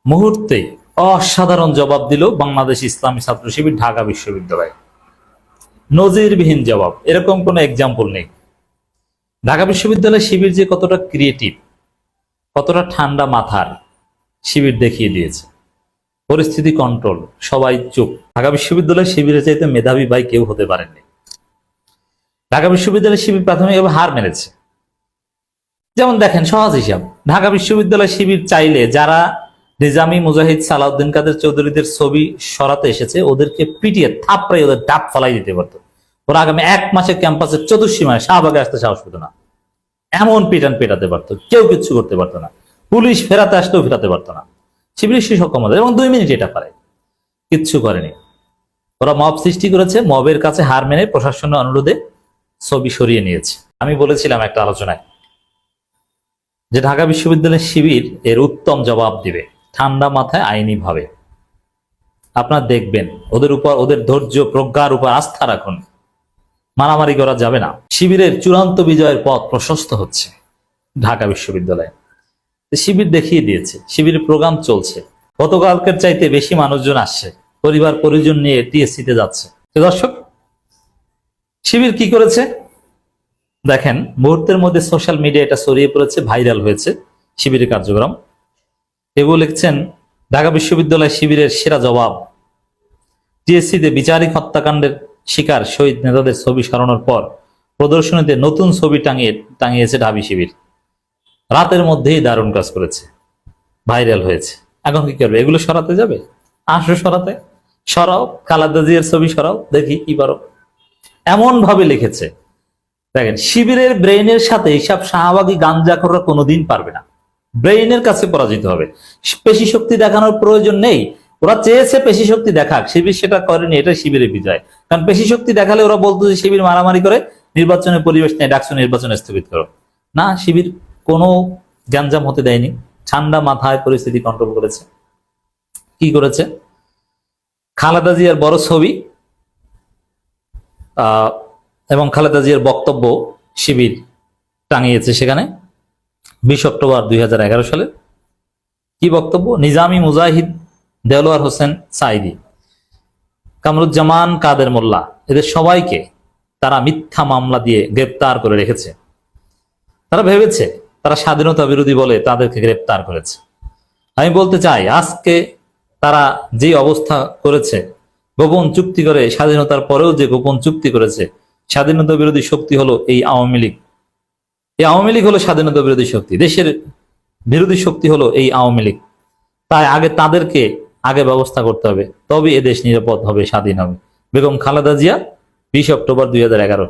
মুহূর্তে অসাধারণ জবাব দিল বাংলাদেশ ইসলামী ছাত্র শিবির ঢাকা বিশ্ববিদ্যালয়। নজিরবিহীন জবাব, এরকম কোনো এক্সাম্পল নেই। ঢাকা বিশ্ববিদ্যালয় শিবির যে কতটা ক্রিয়েটিভ, কতটা ঠান্ডা মাথার, শিবির দেখিয়ে দিয়েছে। পরিস্থিতি কন্ট্রোল, সবাই চুপ। ঢাকা বিশ্ববিদ্যালয় শিবিরের চাইতে মেধাবী ভাই কেউ হতে পারেননি। ঢাকা বিশ্ববিদ্যালয় শিবির প্রাথমিকভাবে হার মেনেছে। যেমন দেখেন, সহজ হিসাব, ঢাকা বিশ্ববিদ্যালয় শিবির চাইলে যারা নিজামী, মুজাহিদ, সালাউদ্দিন কাদের চৌধুরীদের ছবি সরাতে এসেছে ওদেরকে পিটিয়ে থাপড়াই ওদের ডাব ফলাই দিতে পারতো। ওরা আগামী 1 মাসে ক্যাম্পাসের চতুর্সীমায় শাহবাগে আসতে সাহস পেত না। এমন পিটান পেটাতে পারতো, কেউ কিচ্ছু করতে পারতো না। পুলিশ ফেরাতে আসলেও ফেরাতে পারতো না। শিবিরের সেই সক্ষমতা, এবং 2 মিনিট এটা পারে, কিচ্ছু করেনি। ওরা মব সৃষ্টি করেছে, মবের কাছে হার মেনে প্রশাসনের অনুরোধে ছবি সরিয়ে নিয়েছে। আমি বলেছিলাম একটা আলোচনায় যে ঢাকা বিশ্ববিদ্যালয়ের শিবির এর উত্তম জবাব দিবে ঠান্ডা মাথায়, আইনি ভাবে। আপনারা দেখবেন, ওদের উপর, ওদের ধৈর্য প্রজ্ঞার উপর আস্থা রাখুন। মারামারি করা যাবে না। শিবিরের চূড়ান্ত বিজয়ের পথ প্রশস্ত হচ্ছে ঢাকা বিশ্ববিদ্যালয়ে। শিবির দেখিয়ে দিয়েছে, শিবিরের প্রোগ্রাম চলছে। গতকালকের চাইতে বেশি মানুষজন আসছে, পরিবার পরিজন নিয়ে টিএসসিতে যাচ্ছে। দর্শক, শিবির কি করেছে দেখেন, মুহূর্তের মধ্যে সোশ্যাল মিডিয়া এটা ছড়িয়ে পড়েছে, ভাইরাল হয়েছে শিবিরের কার্যক্রম। কেউ লিখছেন, ঢাকা বিশ্ববিদ্যালয় শিবিরের সেরা জবাব। টিএসসিতে বিচারিক হত্যাকাণ্ডের শিকার শহীদ নেতাদের ছবি সরানোর পর প্রদর্শনীতে নতুন ছবি টাঙিয়েছে ঢাবি শিবির। রাতের মধ্যেই দারুণ কাজ করেছে, ভাইরাল হয়েছে। এখন কি করবে? এগুলো সরাতে যাবে? আসো সরাতে, সরাও, খালেদা জিয়ার ছবি সরাও, দেখি কি পারো। এমন ভাবে লিখেছে। দেখেন, শিবিরের ব্রেইনের সাথে হিসাব শাহবাগী গাঞ্জাখোররা কোনোদিন পারবে না। ব্রেইনের কাছে পরাজিত হবে। পেশি শক্তি দেখানোর প্রয়োজন নেই। ওরা চেয়েছে পেশি শক্তি দেখাক, শিবির সেটা করেনি, এটা শিবিরের বিজয়। কারণ পেশি শক্তি দেখালে ওরা বলতো যে শিবির মারামারি করে, নির্বাচনের পরিবেশ নেই, ডাকসু নির্বাচন স্থগিত করো। না, শিবির কোনো গ্যাঞ্জাম হতে দেয়নি, ঠান্ডা মাথায় পরিস্থিতি কন্ট্রোল করেছে। কি করেছে? খালেদা জিয়ার বড় ছবি এবং খালেদা জিয়ার বক্তব্য শিবির টাঙিয়েছে সেখানে। 20 অক্টোবর 2011 সালে কি বক্তব্য? নিজামী, মুজাহিদ, দেলোয়ার হোসেন সাইদি, কামরুজ্জামান, কাদের মোল্লা, এদের সবাইকে তারা মিথ্যা মামলা দিয়ে গ্রেপ্তার করে রেখেছে। তারা ভেবেছে তারা স্বাধীনতা বিরোধী বলে তাদেরকে গ্রেপ্তার করেছে। আমি বলতে চাই, আজকে তারা যে অবস্থা করেছে, গোপন চুক্তি করে, স্বাধীনতার পরেও যে গোপন চুক্তি করেছে, স্বাধীনতা বিরোধী শক্তি হলো এই আওয়ামী লীগ। এই আওয়ামী লীগ হলো স্বাধীনতা বিরোধী শক্তি, দেশের বিরোধী শক্তি হলো এই আওয়ামী লীগ। তাই আগে তাদেরকে ব্যবস্থা করতে হবে, তবে এদেশ নিরাপদ হবে, স্বাধীন হবে। বেগম খালেদা জিয়া, 20 অক্টোবর 2011।